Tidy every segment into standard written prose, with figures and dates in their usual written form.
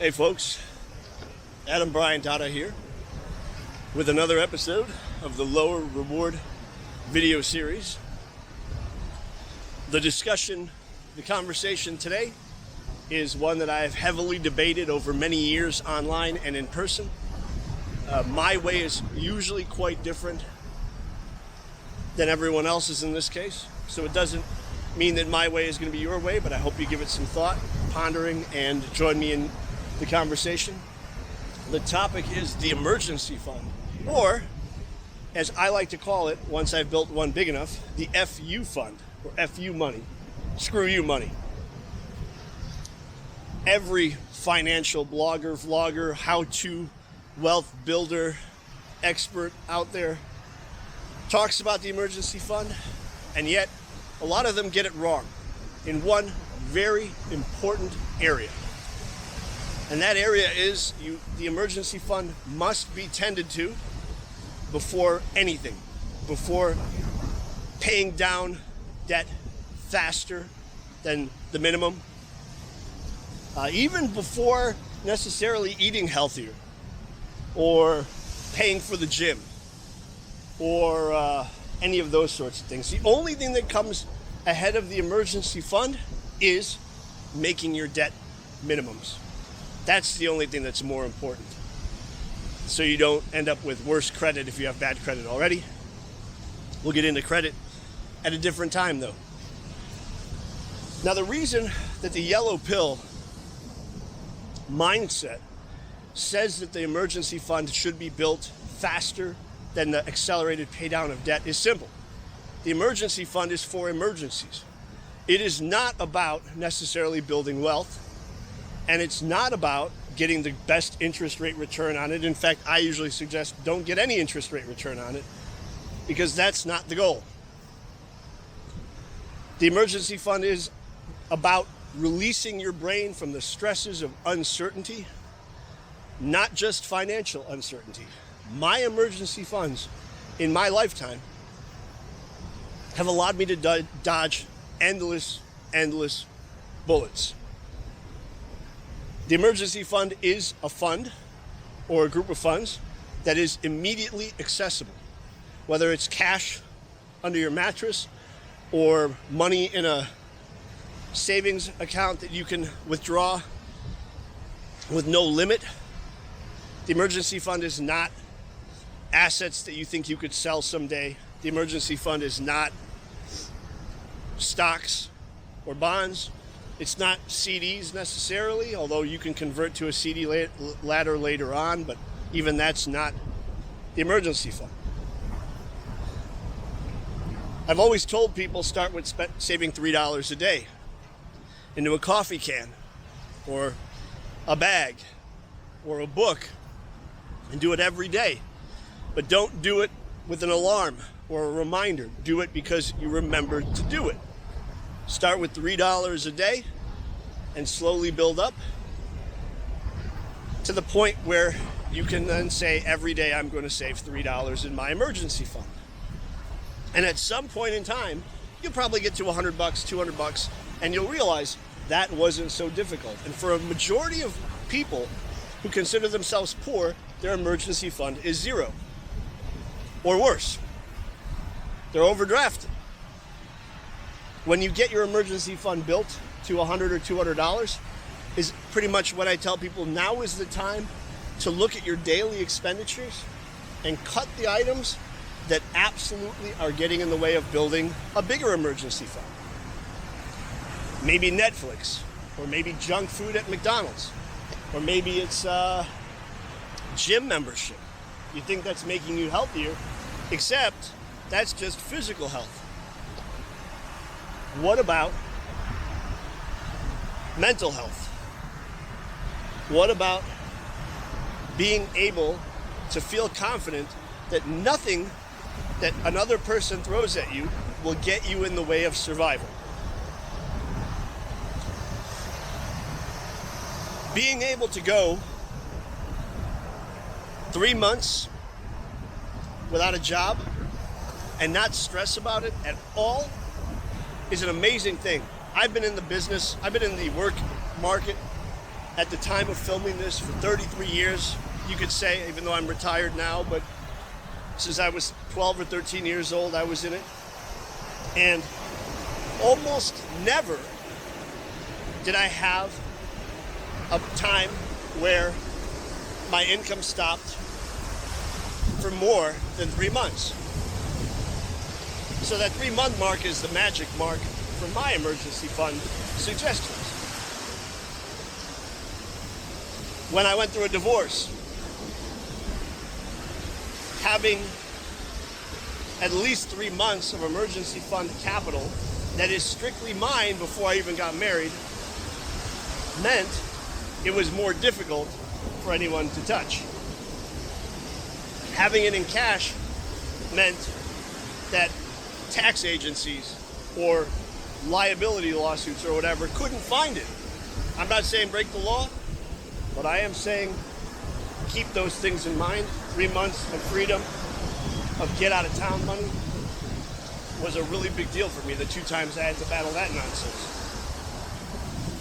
Hey folks, Adam Brian Dada here with another episode of the Lower Reward video series. The conversation today is one that I've heavily debated over many years online and in person. My way is usually quite different than everyone else's in this case, so it doesn't mean that my way is going to be your way, but I hope you give it some thought, pondering, and join me in the conversation. The topic is the emergency fund, or as I like to call it, once I've built one big enough, the FU fund, or FU money. Screw you money. Every financial blogger, vlogger, how-to wealth builder expert out there talks about the emergency fund, and yet a lot of them get it wrong in one very important area. And that area is the emergency fund must be tended to before anything, before paying down debt faster than the minimum, even before necessarily eating healthier or paying for the gym or any of those sorts of things. The only thing that comes ahead of the emergency fund is making your debt minimums. That's the only thing that's more important. So you don't end up with worse credit if you have bad credit already. We'll get into credit at a different time though. Now the reason that the yellow pill mindset says that the emergency fund should be built faster than the accelerated pay down of debt is simple. The emergency fund is for emergencies. It is not about necessarily building wealth. And it's not about getting the best interest rate return on it. In fact, I usually suggest don't get any interest rate return on it because that's not the goal. The emergency fund is about releasing your brain from the stresses of uncertainty, not just financial uncertainty. My emergency funds in my lifetime have allowed me to dodge endless bullets. The emergency fund is a fund or a group of funds that is immediately accessible, whether it's cash under your mattress or money in a savings account that you can withdraw with no limit. The emergency fund is not assets that you think you could sell someday. The emergency fund is not stocks or bonds. It's not CDs necessarily, although you can convert to a CD ladder later on, but even that's not the emergency fund. I've always told people start with saving $3 a day into a coffee can or a bag or a book and do it every day. But don't do it with an alarm or a reminder. Do it because you remembered to do it. Start with $3 a day and slowly build up to the point where you can then say, every day I'm going to save $3 in my emergency fund. And at some point in time, you'll probably get to $100, $200, and you'll realize that wasn't so difficult. And for a majority of people who consider themselves poor, their emergency fund is zero. Or worse, they're overdrafted. When you get your emergency fund built to $100 or $200 is pretty much what I tell people. Now is the time to look at your daily expenditures and cut the items that absolutely are getting in the way of building a bigger emergency fund. Maybe Netflix, or maybe junk food at McDonald's, or maybe it's gym membership. You think that's making you healthier, except that's just physical health. What about mental health? What about being able to feel confident that nothing that another person throws at you will get you in the way of survival? Being able to go 3 months without a job and not stress about it at all is an amazing thing. I've been in the business, I've been in the work market at the time of filming this for 33 years, you could say, even though I'm retired now, but since I was 12 or 13 years old, I was in it. And almost never did I have a time where my income stopped for more than 3 months. So that 3-month mark is the magic mark for my emergency fund suggestions. When I went through a divorce, having at least 3 months of emergency fund capital that is strictly mine before I even got married meant it was more difficult for anyone to touch. Having it in cash meant that tax agencies or liability lawsuits or whatever couldn't find it. I'm not saying break the law, but I am saying keep those things in mind. 3 months of freedom, of get out of town money, was a really big deal for me the 2 times I had to battle that nonsense.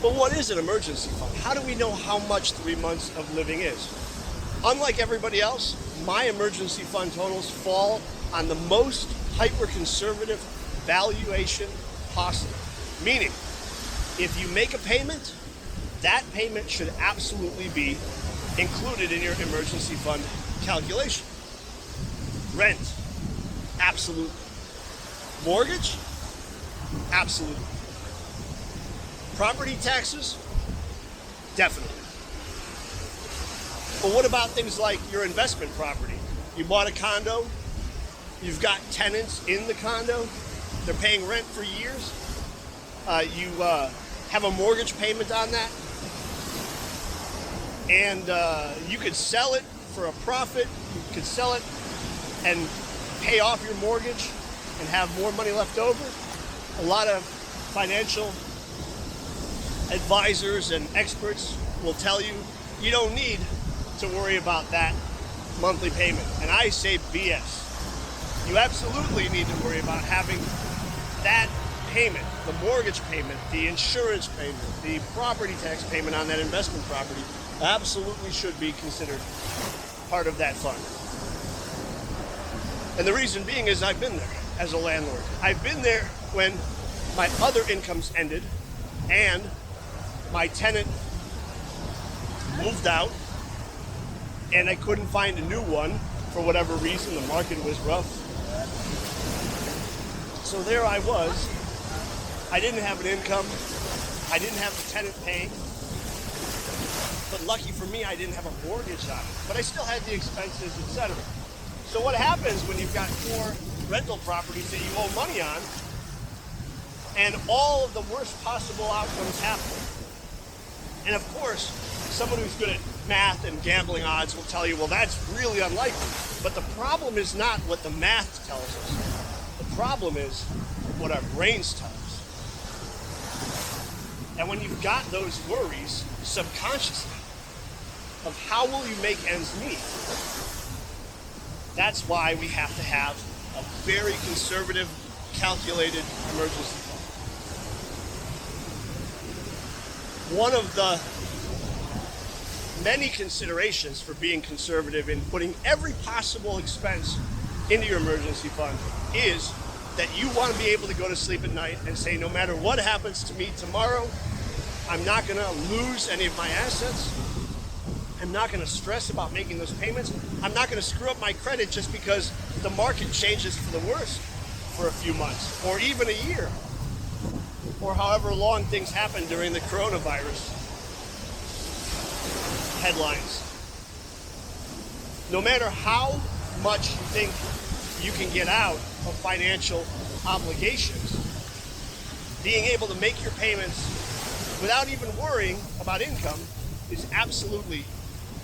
But what is an emergency fund? How do we know how much 3 months of living is? Unlike everybody else, my emergency fund totals fall on the most hyper-conservative valuation possible. Meaning, if you make a payment, that payment should absolutely be included in your emergency fund calculation. Rent, absolutely. Mortgage, absolutely. Property taxes, definitely. But what about things like your investment property? You bought a condo, you've got tenants in the condo, they're paying rent for years, you have a mortgage payment on that, and you could sell it for a profit, you could sell it and pay off your mortgage and have more money left over. A lot of financial advisors and experts will tell you you don't need to worry about that monthly payment. And I say BS. You absolutely need to worry about having that payment, the mortgage payment, the insurance payment, the property tax payment on that investment property absolutely should be considered part of that fund. And the reason being is I've been there as a landlord. I've been there when my other incomes ended and my tenant moved out and I couldn't find a new one for whatever reason. The market was rough. So there I was. I didn't have an income. I didn't have the tenant paying. But lucky for me, I didn't have a mortgage on it. But I still had the expenses, etc. So what happens when you've got 4 rental properties that you owe money on and all of the worst possible outcomes happen? And of course, someone who's good at math and gambling odds will tell you, well, that's really unlikely. But the problem is not what the math tells us. The problem is what our brains tell us. And when you've got those worries subconsciously of how will you make ends meet, that's why we have to have a very conservative, calculated emergency fund. One of the many considerations for being conservative in putting every possible expense into your emergency fund is that you want to be able to go to sleep at night and say, no matter what happens to me tomorrow, I'm not going to lose any of my assets. I'm not going to stress about making those payments. I'm not going to screw up my credit just because the market changes for the worse for a few months or even a year or however long things happen during the coronavirus headlines. No matter how much you think you can get out of financial obligations, being able to make your payments without even worrying about income is absolutely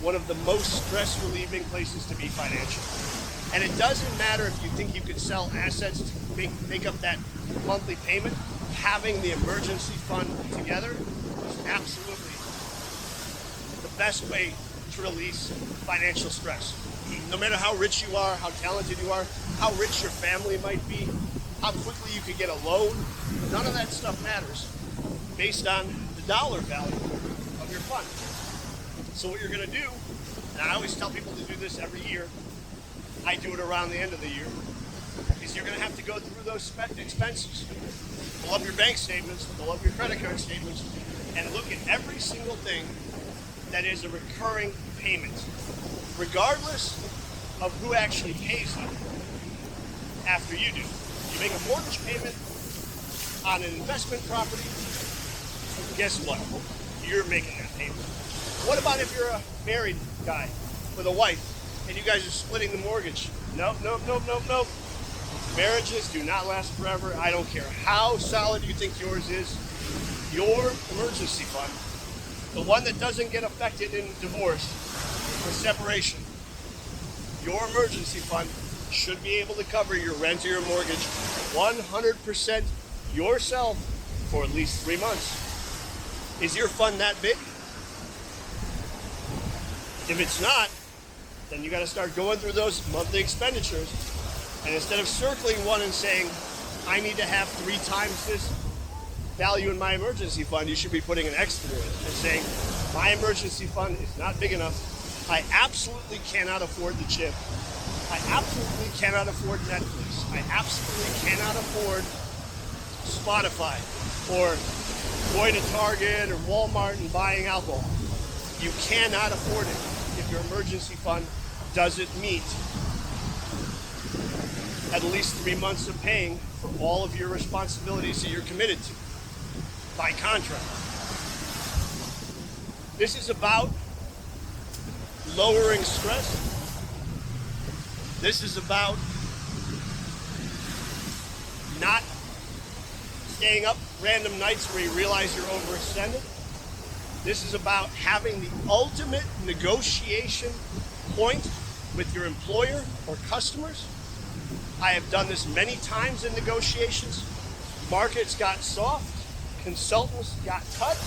one of the most stress-relieving places to be financially. And it doesn't matter if you think you could sell assets to make up that monthly payment. Having the emergency fund together is absolutely the best way to release financial stress. No matter how rich you are, how talented you are, how rich your family might be, how quickly you could get a loan, none of that stuff matters based on the dollar value of of your fund. So what you're going to do, and I always tell people to do this every year, I do it around the end of the year, is you're going to have to go through those expenses, pull up your bank statements, pull up your credit card statements, and look at every single thing that is a recurring payment, regardless of who actually pays them after you do. You make a mortgage payment on an investment property, guess what? You're making that payment. What about if you're a married guy with a wife and you guys are splitting the mortgage? Nope. Marriages do not last forever. I don't care how solid you think yours is. Your emergency fund, the one that doesn't get affected in divorce or separation, your emergency fund should be able to cover your rent or your mortgage 100% yourself for at least 3 months. Is your fund that big? If it's not, then you got to start going through those monthly expenditures. And instead of circling one and saying, I need to have 3 times this value in my emergency fund, you should be putting an X through it and saying, my emergency fund is not big enough. I absolutely cannot afford the gym. I absolutely cannot afford Netflix. I absolutely cannot afford Spotify or going to Target or Walmart and buying alcohol. You cannot afford it if your emergency fund doesn't meet at least 3 months of paying for all of your responsibilities that you're committed to by contract. This is about lowering stress. This is about not staying up random nights where you realize you're overextended. This is about having the ultimate negotiation point with your employer or customers. I have done this many times in negotiations. Markets got soft, consultants got cut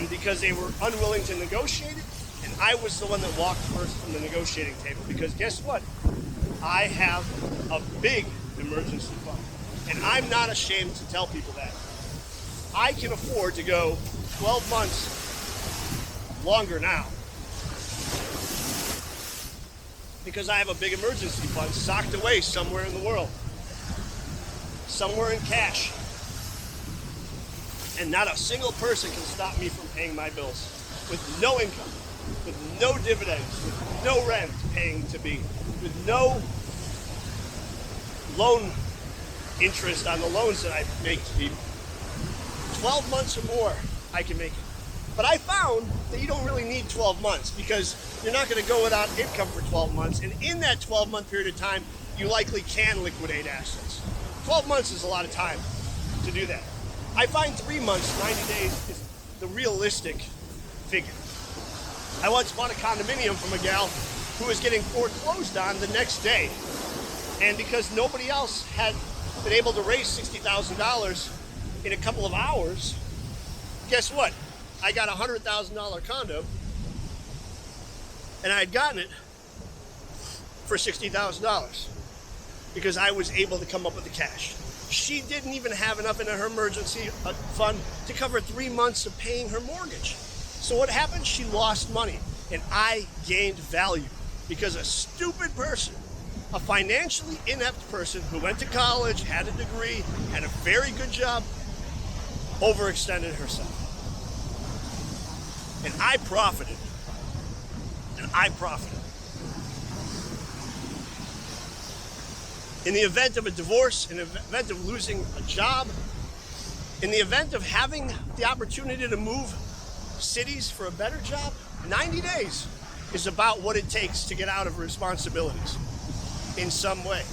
because they were unwilling to negotiate it, and I was the one that walked first from the negotiating table because guess what? I have a big emergency fund, and I'm not ashamed to tell people that. I can afford to go 12 months longer now because I have a big emergency fund socked away somewhere in the world, somewhere in cash, and not a single person can stop me from paying my bills with no income, with no dividends, with no rent paying to be, with no loan interest on the loans that I make to people. 12 months or more, I can make it. But I found that you don't really need 12 months because you're not going to go without income for 12 months. And in that 12-month period of time, you likely can liquidate assets. 12 months is a lot of time to do that. I find 3 months, 90 days is the realistic figure. I once bought a condominium from a gal who was getting foreclosed on the next day. And because nobody else had been able to raise $60,000 in a couple of hours, guess what? I got a $100,000 condo, and I had gotten it for $60,000 because I was able to come up with the cash. She didn't even have enough in her emergency fund to cover 3 months of paying her mortgage. So what happened? She lost money, and I gained value because a stupid person, a financially inept person who went to college, had a degree, had a very good job, overextended herself. And I profited. In the event of a divorce, in the event of losing a job, in the event of having the opportunity to move cities for a better job, 90 days is about what it takes to get out of responsibilities in some way.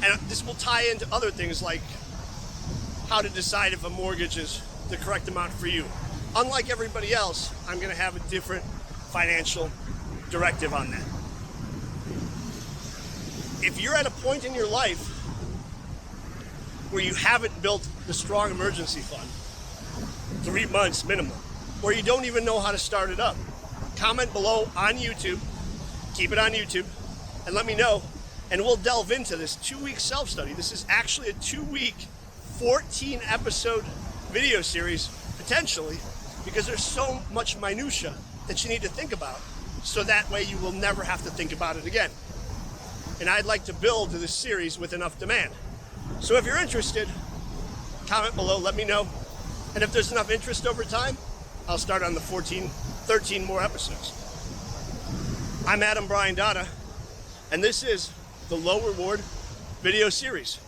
And this will tie into other things like how to decide if a mortgage is the correct amount for you. Unlike everybody else, I'm going to have a different financial directive on that. If you're at a point in your life where you haven't built the strong emergency fund, 3 months minimum, or you don't even know how to start it up, comment below on YouTube, keep it on YouTube, and let me know, and we'll delve into this 2-week self-study. This is actually a 2-week, 14-episode video series, potentially, because there's so much minutia that you need to think about, so that way you will never have to think about it again. And I'd like to build this series with enough demand. So if you're interested, comment below, let me know. And if there's enough interest over time, I'll start on the 13 more episodes. I'm Adam Brian Dada, and this is the Low Reward video series.